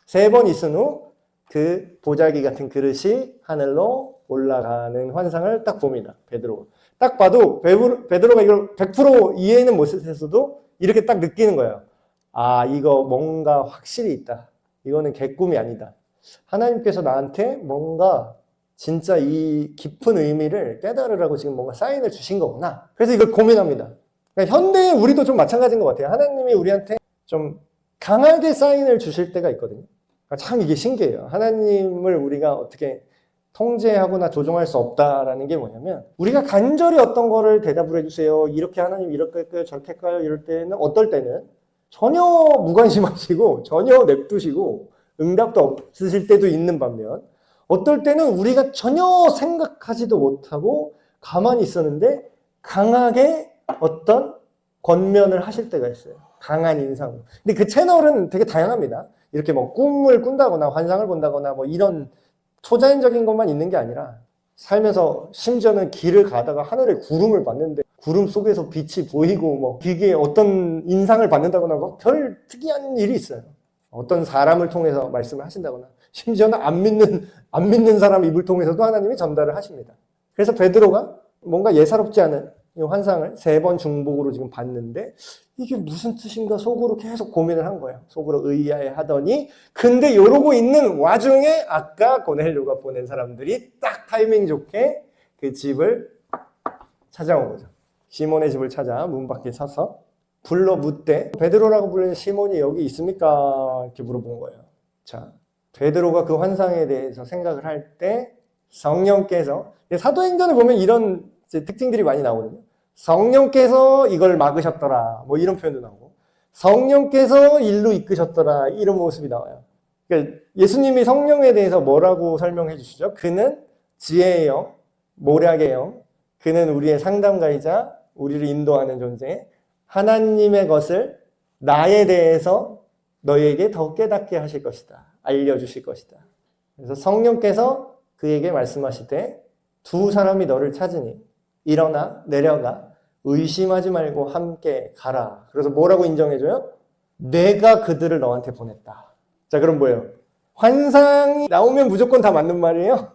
3번 있은 후 그 보자기 같은 그릇이 하늘로 올라가는 환상을 딱 봅니다. 베드로. 딱 봐도 베드로가 이걸 100% 이해는 못했어도 이렇게 딱 느끼는 거예요. 이거 뭔가 확실히 있다. 이거는 개꿈이 아니다. 하나님께서 나한테 뭔가 진짜 이 깊은 의미를 깨달으라고 지금 뭔가 사인을 주신 거구나. 그래서 이걸 고민합니다. 그러니까 현대에 우리도 좀 마찬가지인 것 같아요. 하나님이 우리한테 좀 강하게 사인을 주실 때가 있거든요. 그러니까 참 이게 신기해요. 하나님을 우리가 어떻게 통제하거나 조종할 수 없다라는 게 뭐냐면 우리가 간절히 어떤 거를 대답을 해주세요. 이렇게 하나님 이렇게 할까요? 저렇게 할까요? 이럴 때는 어떨 때는 전혀 무관심하시고 전혀 냅두시고 응답도 없으실 때도 있는 반면 어떨 때는 우리가 전혀 생각하지도 못하고 가만히 있었는데 강하게 어떤 권면을 하실 때가 있어요. 강한 인상으로. 근데 그 채널은 되게 다양합니다. 이렇게 뭐 꿈을 꾼다거나 환상을 본다거나 뭐 이런 초자연적인 것만 있는 게 아니라 살면서 심지어는 길을 가다가 하늘에 구름을 봤는데 구름 속에서 빛이 보이고 뭐 그게 어떤 인상을 받는다거나 뭐 별 특이한 일이 있어요. 어떤 사람을 통해서 말씀을 하신다거나 심지어는 안 믿는 사람 입을 통해서도 하나님이 전달을 하십니다. 그래서 베드로가 뭔가 예사롭지 않은 이 환상을 3번 중복으로 지금 봤는데 이게 무슨 뜻인가 속으로 계속 고민을 한 거예요. 속으로 의아해 하더니 근데 이러고 있는 와중에 아까 고넬료가 보낸 사람들이 딱 타이밍 좋게 그 집을 찾아온 거죠. 시몬의 집을 찾아 문 밖에 서서 불러 묻되 베드로라고 불리는 시몬이 여기 있습니까? 이렇게 물어본 거예요. 자, 베드로가 그 환상에 대해서 생각을 할 때 성령께서, 사도행전을 보면 이런 특징들이 많이 나오거든요. 성령께서 이걸 막으셨더라, 뭐 이런 표현도 나오고, 성령께서 일로 이끄셨더라, 이런 모습이 나와요. 그러니까 예수님이 성령에 대해서 뭐라고 설명해 주시죠? 그는 지혜의 영, 모략의 영, 그는 우리의 상담가이자 우리를 인도하는 존재, 하나님의 것을 나에 대해서 너희에게 더 깨닫게 하실 것이다. 알려주실 것이다. 그래서 성령께서 그에게 말씀하시되 두 사람이 너를 찾으니 일어나 내려가 의심하지 말고 함께 가라. 그래서 뭐라고 인정해줘요? 내가 그들을 너한테 보냈다. 자, 그럼 뭐예요? 환상이 나오면 무조건 다 맞는 말이에요?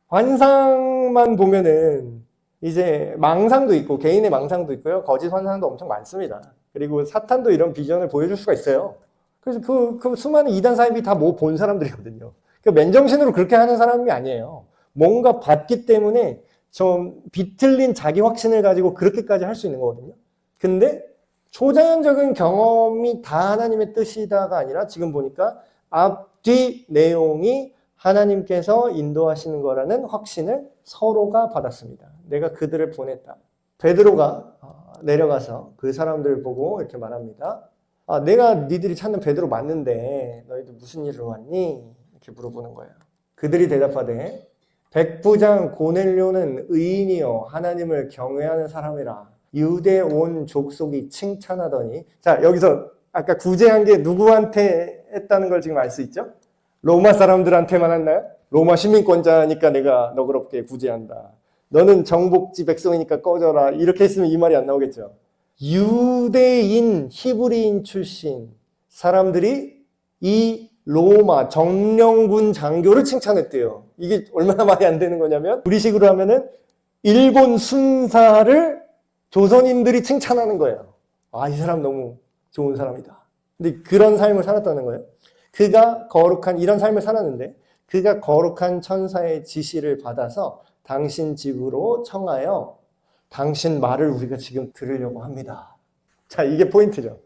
환상만 보면은 이제 망상도 있고 개인의 망상도 있고요. 거짓 환상도 엄청 많습니다. 그리고 사탄도 이런 비전을 보여줄 수가 있어요. 그래서 그 수많은 이단 사입이 다 뭐 본 사람들이거든요. 맨정신으로 그렇게 하는 사람이 아니에요. 뭔가 봤기 때문에 좀 비틀린 자기 확신을 가지고 그렇게까지 할 수 있는 거거든요. 근데 초자연적인 경험이 다 하나님의 뜻이다가 아니라 지금 보니까 앞뒤 내용이 하나님께서 인도하시는 거라는 확신을 서로가 받았습니다. 내가 그들을 보냈다. 베드로가 내려가서 그 사람들을 보고 이렇게 말합니다. 내가 니들이 찾는 베드로 맞는데 너희들 무슨 일로 왔니? 이렇게 물어보는 거예요. 그들이 대답하되 백부장 고넬료는 의인이요 하나님을 경외하는 사람이라 유대 온 족속이 칭찬하더니. 자, 여기서 아까 구제한 게 누구한테 했다는 걸 지금 알 수 있죠? 로마 사람들한테만 했나요? 로마 시민권자니까 내가 너그럽게 구제한다. 너는 정복지 백성이니까 꺼져라. 이렇게 했으면 이 말이 안 나오겠죠. 유대인, 히브리인 출신 사람들이 이 로마 정령군 장교를 칭찬했대요. 이게 얼마나 말이 안 되는 거냐면 우리식으로 하면은 일본 순사를 조선인들이 칭찬하는 거예요. 이 사람 너무 좋은 사람이다. 근데 그런 삶을 살았다는 거예요. 그가 거룩한 이런 삶을 살았는데 그가 거룩한 천사의 지시를 받아서 당신 집으로 청하여 당신 말을 우리가 지금 들으려고 합니다. 자, 이게 포인트죠.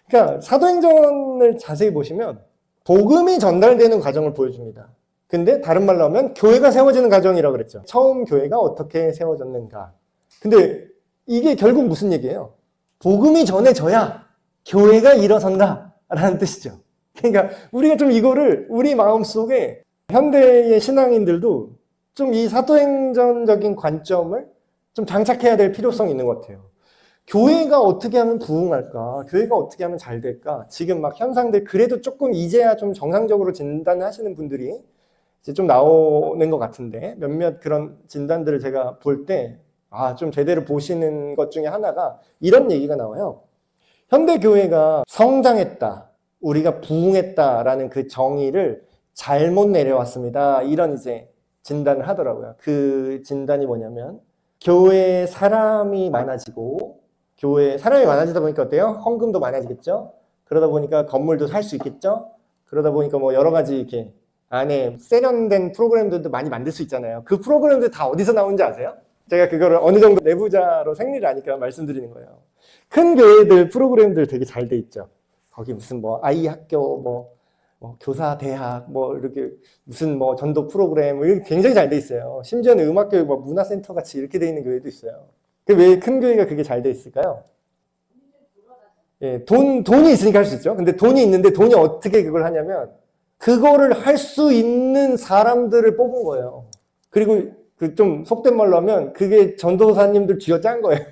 그러니까 사도행전을 자세히 보시면 복음이 전달되는 과정을 보여줍니다. 근데 다른 말로 하면 교회가 세워지는 과정이라고 그랬죠. 처음 교회가 어떻게 세워졌는가. 근데 이게 결국 무슨 얘기예요? 복음이 전해져야 교회가 일어선다 라는 뜻이죠. 그러니까 우리가 좀 이거를 우리 마음속에 현대의 신앙인들도 좀 이 사도행전적인 관점을 좀 장착해야 될 필요성이 있는 것 같아요. 교회가 어떻게 하면 부흥할까? 교회가 어떻게 하면 잘 될까? 지금 막 현상들 그래도 조금 이제야 좀 정상적으로 진단하시는 분들이 이제 좀 나오는 것 같은데 몇몇 그런 진단들을 제가 볼 때 좀 제대로 보시는 것 중에 하나가 이런 얘기가 나와요. 현대 교회가 성장했다, 우리가 부흥했다라는 그 정의를 잘못 내려왔습니다. 이런 이제 진단을 하더라고요. 그 진단이 뭐냐면 교회에 사람이 많아지고 교회에 사람이 많아지다 보니까 어때요? 헌금도 많아지겠죠? 그러다 보니까 건물도 살 수 있겠죠? 그러다 보니까 뭐 여러 가지 이렇게 안에 세련된 프로그램들도 많이 만들 수 있잖아요. 그 프로그램들 다 어디서 나오는지 아세요? 제가 그거를 어느 정도 내부자로 생리를 아니까 말씀드리는 거예요. 큰 교회들 프로그램들 되게 잘 돼 있죠. 거기 무슨 뭐 아이 학교 뭐 교사 대학 이렇게 무슨 전도 프로그램 이렇게 굉장히 잘 돼 있어요. 심지어는 음악교육 문화센터 같이 이렇게 돼 있는 교회도 있어요. 왜 큰 교회가 그게 잘 돼 있을까요? 예, 돈이 있으니까 할 수 있죠. 근데 돈이 있는데 돈이 어떻게 그걸 하냐면 그거를 할 수 있는 사람들을 뽑은 거예요. 그리고 그 좀 속된 말로 하면 그게 전도사님들 쥐어짠 거예요.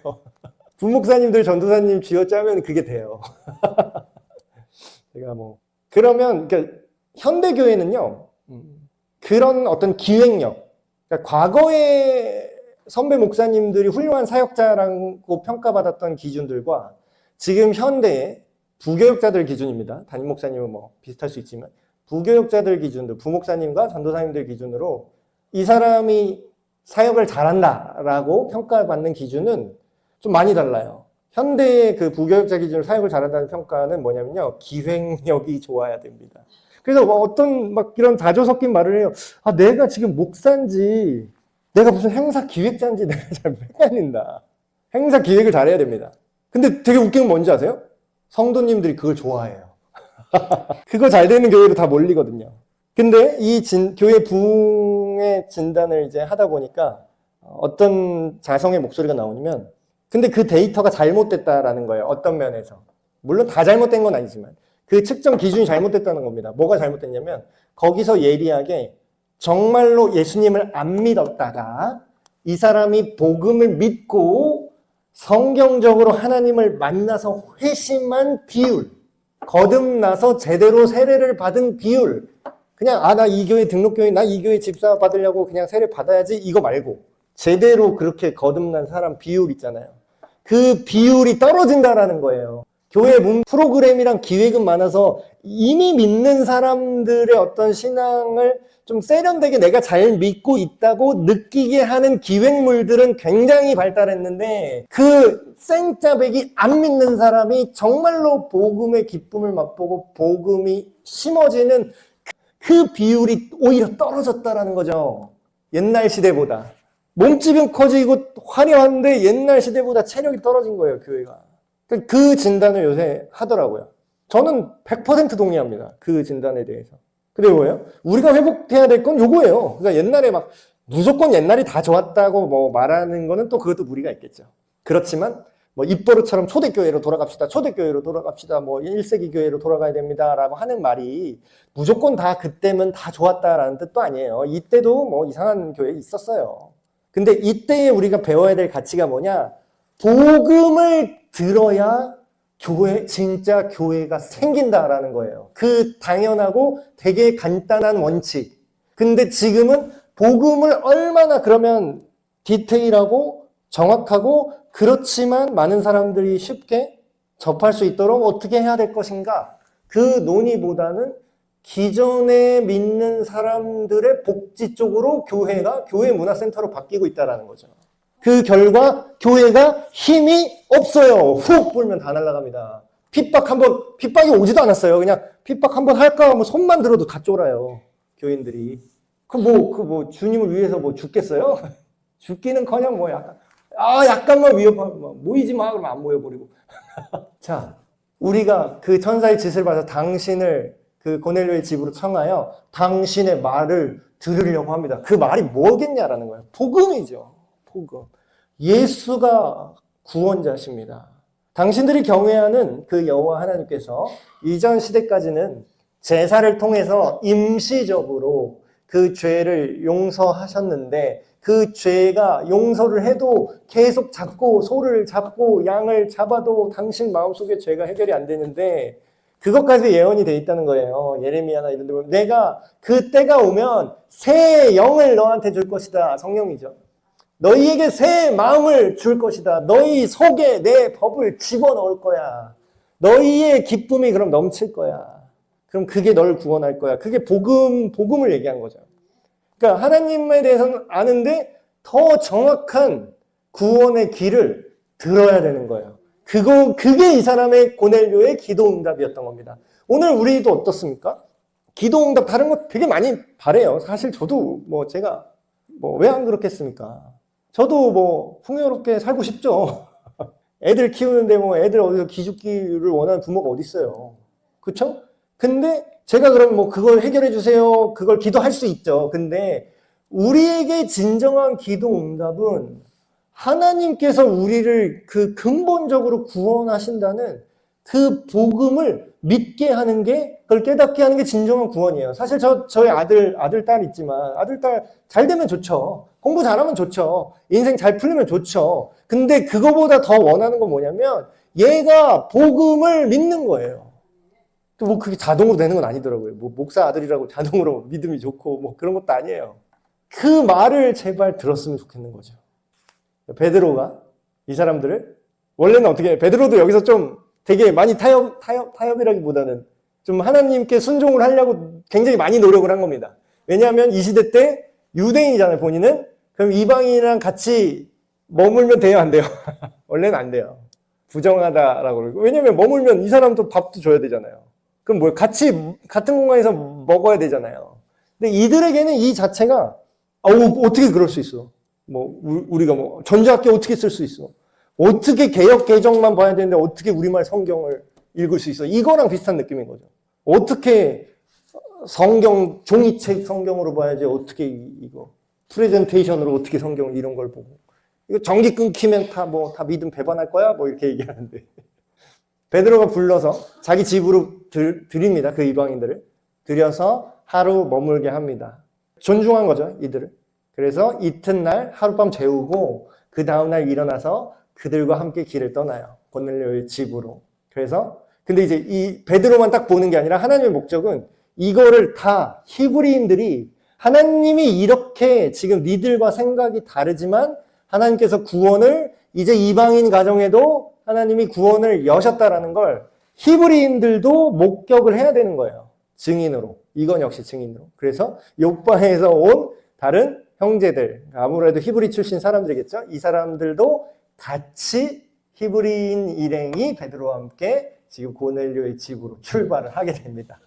부목사님들 전도사님 쥐어짜면 그게 돼요. 제가 그러면 그러니까 현대교회는요 그런 어떤 기획력, 그러니까 과거에 선배 목사님들이 훌륭한 사역자라고 평가받았던 기준들과 지금 현대의 부교육자들 기준입니다. 담임 목사님은 비슷할 수 있지만 부교육자들 기준들, 부목사님과 전도사님들 기준으로 이 사람이 사역을 잘한다라고 평가받는 기준은 좀 많이 달라요. 현대의 그 부교육자 기준으로 사역을 잘한다는 평가는 뭐냐면요, 기획력이 좋아야 됩니다. 그래서 어떤 이런 다조 섞인 말을 해요. 내가 지금 목사인지 내가 무슨 행사 기획자인지 내가 잘 헷갈린다. 행사 기획을 잘해야 됩니다. 근데 되게 웃긴 건 뭔지 아세요? 성도님들이 그걸 좋아해요. 그거 잘 되는 교회로 다 몰리거든요. 근데 이 교회 부흥의 진단을 이제 하다 보니까 어떤 자성의 목소리가 나오냐면, 근데 그 데이터가 잘못됐다라는 거예요. 어떤 면에서. 물론 다 잘못된 건 아니지만 그 측정 기준이 잘못됐다는 겁니다. 뭐가 잘못됐냐면, 거기서 예리하게 정말로 예수님을 안 믿었다가 이 사람이 복음을 믿고 성경적으로 하나님을 만나서 회심한 비율, 거듭나서 제대로 세례를 받은 비율, 그냥 나 이 교회 등록교회, 나 이 교회 집사 받으려고 그냥 세례 받아야지 이거 말고 제대로 그렇게 거듭난 사람 비율 있잖아요. 그 비율이 떨어진다라는 거예요. 교회 문 프로그램이랑 기획은 많아서 이미 믿는 사람들의 어떤 신앙을 좀 세련되게 내가 잘 믿고 있다고 느끼게 하는 기획물들은 굉장히 발달했는데, 그 생짜배기 안 믿는 사람이 정말로 복음의 기쁨을 맛보고 복음이 심어지는 그 비율이 오히려 떨어졌다라는 거죠. 옛날 시대보다. 몸집은 커지고 화려한데 옛날 시대보다 체력이 떨어진 거예요, 교회가. 그 진단을 요새 하더라고요. 저는 100% 동의합니다. 그 진단에 대해서. 근데 뭐예요? 우리가 회복해야 될 건 요거예요. 그러니까 옛날에 막 무조건 옛날이 다 좋았다고 뭐 말하는 거는 또 그것도 무리가 있겠죠. 그렇지만 뭐 입버릇처럼 초대교회로 돌아갑시다. 초대교회로 돌아갑시다. 뭐 1세기 교회로 돌아가야 됩니다라고 하는 말이 무조건 다 그때면 다 좋았다라는 뜻도 아니에요. 이때도 뭐 이상한 교회 있었어요. 근데 이때에 우리가 배워야 될 가치가 뭐냐? 복음을 들어야 진짜 교회가 생긴다라는 거예요. 그 당연하고 되게 간단한 원칙. 근데 지금은 복음을 얼마나 그러면 디테일하고 정확하고 그렇지만 많은 사람들이 쉽게 접할 수 있도록 어떻게 해야 될 것인가? 그 논의보다는 기존에 믿는 사람들의 복지 쪽으로 교회 문화센터로 바뀌고 있다는 거죠. 그 결과 교회가 힘이 없어요. 훅 불면 다 날아갑니다. 핍박이 오지도 않았어요. 그냥 핍박 한번 할까 하면 손만 들어도 다 쫄아요. 교인들이. 주님을 위해서 뭐 죽겠어요? 죽기는커녕 뭐 약간만 위협하면 모이지 마 그러면 안 모여버리고. 자, 우리가 그 천사의 짓을 봐서 당신을 그 고넬료의 집으로 청하여 당신의 말을 들으려고 합니다. 그 말이 뭐겠냐라는 거예요. 복음이죠. 복음. 예수가 구원자십니다. 당신들이 경외하는 그 여호와 하나님께서 이전 시대까지는 제사를 통해서 임시적으로 그 죄를 용서하셨는데, 그 죄가 용서를 해도 계속 소를 잡고 양을 잡아도 당신 마음속에 죄가 해결이 안 되는데, 그것까지 예언이 돼 있다는 거예요. 예레미야나 이런 데 보면 내가 그 때가 오면 새 영을 너한테 줄 것이다. 성령이죠. 너희에게 새 마음을 줄 것이다. 너희 속에 내 법을 집어넣을 거야. 너희의 기쁨이 그럼 넘칠 거야. 그럼 그게 너를 구원할 거야. 그게 복음을 얘기한 거죠. 그러니까 하나님에 대해서는 아는데 더 정확한 구원의 길을 들어야 되는 거예요. 그게 이 사람의 고넬료의 기도응답이었던 겁니다. 오늘 우리도 어떻습니까? 기도응답 다른 거 되게 많이 바래요. 사실 저도 제가 왜 안 그렇겠습니까? 저도 풍요롭게 살고 싶죠. 애들 키우는데 애들 어디서 기죽기를 원하는 부모가 어디 있어요. 그쵸? 근데 제가 그럼 그걸 해결해 주세요. 그걸 기도할 수 있죠. 근데 우리에게 진정한 기도 응답은 하나님께서 우리를 그 근본적으로 구원하신다는 그 복음을 믿게 하는 게, 그걸 깨닫게 하는 게 진정한 구원이에요. 사실 저희 아들, 딸 있지만, 아들, 딸 잘 되면 좋죠. 공부 잘하면 좋죠. 인생 잘 풀리면 좋죠. 근데 그거보다 더 원하는 건 뭐냐면, 얘가 복음을 믿는 거예요. 또 그게 자동으로 되는 건 아니더라고요. 목사 아들이라고 자동으로 믿음이 좋고 그런 것도 아니에요. 그 말을 제발 들었으면 좋겠는 거죠. 베드로가 이 사람들을, 원래는 어떻게 해요? 베드로도 여기서 좀 되게 많이 타협이라기보다는 좀 하나님께 순종을 하려고 굉장히 많이 노력을 한 겁니다. 왜냐하면 이 시대 때 유대인이잖아요, 본인은. 그럼 이방인이랑 같이 머물면 돼요, 안 돼요? 원래는 안 돼요. 부정하다라고 그러고. 왜냐하면 머물면 이 사람도 밥도 줘야 되잖아요. 그럼 같이 같은 공간에서 먹어야 되잖아요. 근데 이들에게는 이 자체가 어떻게 그럴 수 있어? 우리가 전자학교 어떻게 쓸 수 있어? 어떻게 개역 개정만 봐야 되는데 어떻게 우리말 성경을 읽을 수 있어? 이거랑 비슷한 느낌인 거죠. 어떻게 성경, 종이책 성경으로 봐야지 어떻게 이거 프레젠테이션으로 어떻게 성경 이런 걸 보고 이거 전기 끊기면 다 믿음 배반할 거야? 뭐 이렇게 얘기하는데 베드로가 불러서 자기 집으로 들입니다. 그 이방인들을 들여서 하루 머물게 합니다. 존중한 거죠, 이들을. 그래서 이튿날 하룻밤 재우고 그 다음날 일어나서 그들과 함께 길을 떠나요. 고넬료의 집으로. 그래서 근데 이제 이 베드로만 딱 보는 게 아니라 하나님의 목적은 이거를 다 히브리인들이 하나님이 이렇게 지금 니들과 생각이 다르지만 하나님께서 구원을 이제 이방인 가정에도 하나님이 구원을 여셨다라는 걸 히브리인들도 목격을 해야 되는 거예요. 증인으로. 이건 역시 증인으로. 그래서 욥바에서 온 다른 형제들, 아무래도 히브리 출신 사람들이겠죠. 이 사람들도 같이 히브리인 일행이 베드로와 함께 지금 고넬료의 집으로 출발을 하게 됩니다.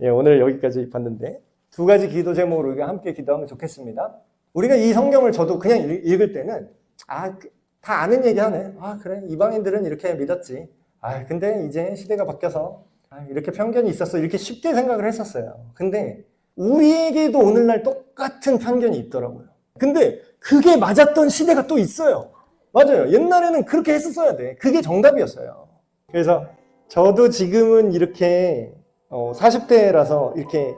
예, 오늘 여기까지 봤는데 두 가지 기도 제목으로 우리가 함께 기도하면 좋겠습니다. 우리가 이 성경을 저도 그냥 읽을 때는 다 아는 얘기 하네. 그래, 이방인들은 이렇게 믿었지. 근데 이제 시대가 바뀌어서 이렇게 편견이 있었어. 이렇게 쉽게 생각을 했었어요. 근데 우리에게도 오늘날 똑같은 편견이 있더라고요. 근데 그게 맞았던 시대가 또 있어요. 맞아요. 옛날에는 그렇게 했었어야 돼. 그게 정답이었어요. 그래서 저도 지금은 이렇게 40대라서 이렇게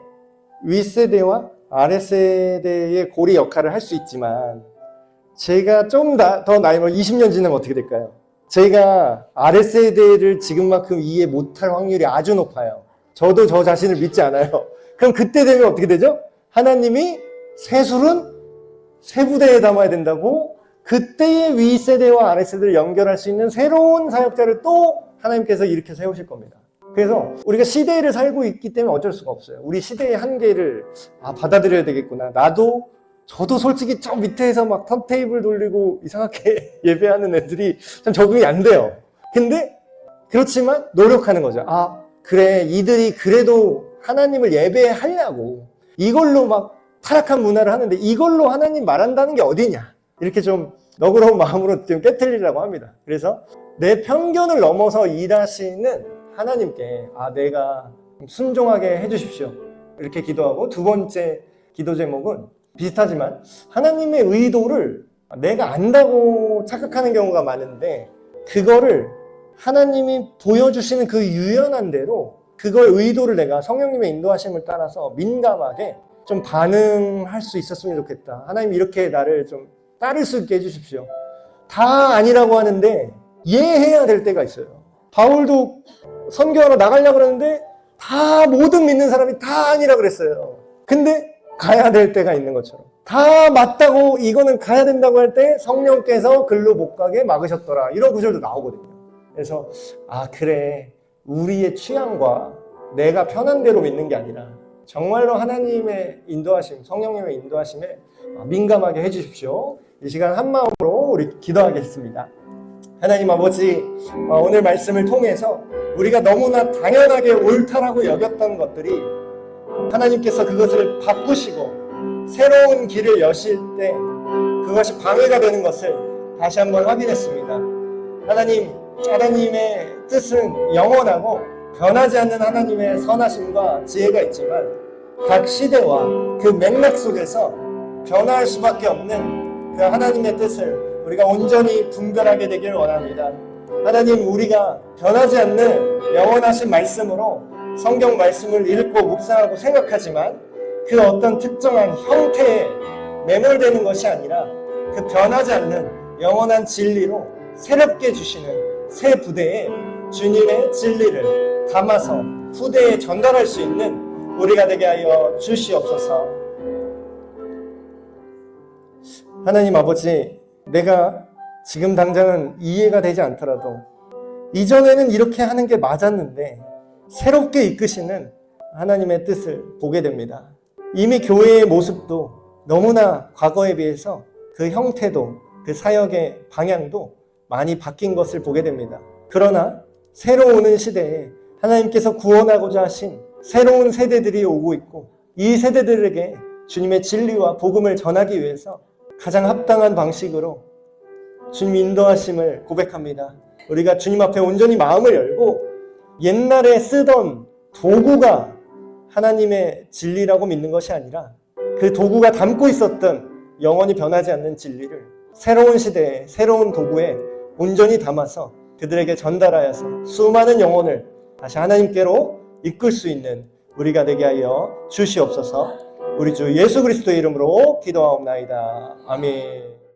윗세대와 아랫세대의 고리 역할을 할 수 있지만 제가 좀 더 나이 20년 지나면 어떻게 될까요? 제가 아랫세대를 지금만큼 이해 못할 확률이 아주 높아요. 저도 저 자신을 믿지 않아요. 그럼 그때 되면 어떻게 되죠? 하나님이 새술은 새 부대에 담아야 된다고 그때의 윗세대와 아랫세대를 연결할 수 있는 새로운 사역자를 또 하나님께서 이렇게 세우실 겁니다. 그래서 우리가 시대를 살고 있기 때문에 어쩔 수가 없어요. 우리 시대의 한계를 받아들여야 되겠구나. 저도 솔직히 저 밑에서 막 턴테이블 돌리고 이상하게 예배하는 애들이 참 적응이 안 돼요. 근데 그렇지만 노력하는 거죠. 그래, 이들이 그래도 하나님을 예배하려고 이걸로 막 타락한 문화를 하는데 이걸로 하나님 말한다는 게 어디냐. 이렇게 좀 너그러운 마음으로 좀 깨트리려고 합니다. 그래서 내 편견을 넘어서 일하시는 하나님께 내가 순종하게 해주십시오. 이렇게 기도하고 두 번째 기도 제목은 비슷하지만 하나님의 의도를 내가 안다고 착각하는 경우가 많은데 그거를 하나님이 보여주시는 그 유연한 대로 그걸 의도를 내가 성령님의 인도하심을 따라서 민감하게 좀 반응할 수 있었으면 좋겠다. 하나님 이렇게 나를 좀 따를 수 있게 해주십시오. 다 아니라고 하는데 이해해야 될 때가 있어요. 바울도 선교하러 나가려고 그러는데 다 모든 믿는 사람이 다 아니라 그랬어요. 근데 가야 될 때가 있는 것처럼 다 맞다고 이거는 가야 된다고 할 때 성령께서 글로 못 가게 막으셨더라. 이런 구절도 나오거든요. 그래서 그래, 우리의 취향과 내가 편한 대로 믿는 게 아니라 정말로 하나님의 인도하심, 성령님의 인도하심에 민감하게 해주십시오. 이 시간 한 마음으로 우리 기도하겠습니다. 하나님 아버지, 오늘 말씀을 통해서 우리가 너무나 당연하게 옳다라고 여겼던 것들이 하나님께서 그것을 바꾸시고 새로운 길을 여실 때 그것이 방해가 되는 것을 다시 한번 확인했습니다. 하나님의 뜻은 영원하고 변하지 않는 하나님의 선하심과 지혜가 있지만 각 시대와 그 맥락 속에서 변화할 수밖에 없는 그 하나님의 뜻을 우리가 온전히 분별하게 되길 원합니다. 하나님, 우리가 변하지 않는 영원하신 말씀으로 성경 말씀을 읽고 묵상하고 생각하지만 그 어떤 특정한 형태에 매몰되는 것이 아니라 그 변하지 않는 영원한 진리로 새롭게 주시는 새 부대에 주님의 진리를 담아서 후대에 전달할 수 있는 우리가 되게 하여 주시옵소서. 하나님 아버지, 내가 지금 당장은 이해가 되지 않더라도 이전에는 이렇게 하는 게 맞았는데 새롭게 이끄시는 하나님의 뜻을 보게 됩니다. 이미 교회의 모습도 너무나 과거에 비해서 그 형태도 그 사역의 방향도 많이 바뀐 것을 보게 됩니다. 그러나 새로 오는 시대에 하나님께서 구원하고자 하신 새로운 세대들이 오고 있고 이 세대들에게 주님의 진리와 복음을 전하기 위해서 가장 합당한 방식으로 주님 인도하심을 고백합니다. 우리가 주님 앞에 온전히 마음을 열고 옛날에 쓰던 도구가 하나님의 진리라고 믿는 것이 아니라 그 도구가 담고 있었던 영원히 변하지 않는 진리를 새로운 시대에 새로운 도구에 온전히 담아서 그들에게 전달하여서 수많은 영혼을 다시 하나님께로 이끌 수 있는 우리가 되게 하여 주시옵소서. 우리 주 예수 그리스도의 이름으로 기도하옵나이다. 아멘.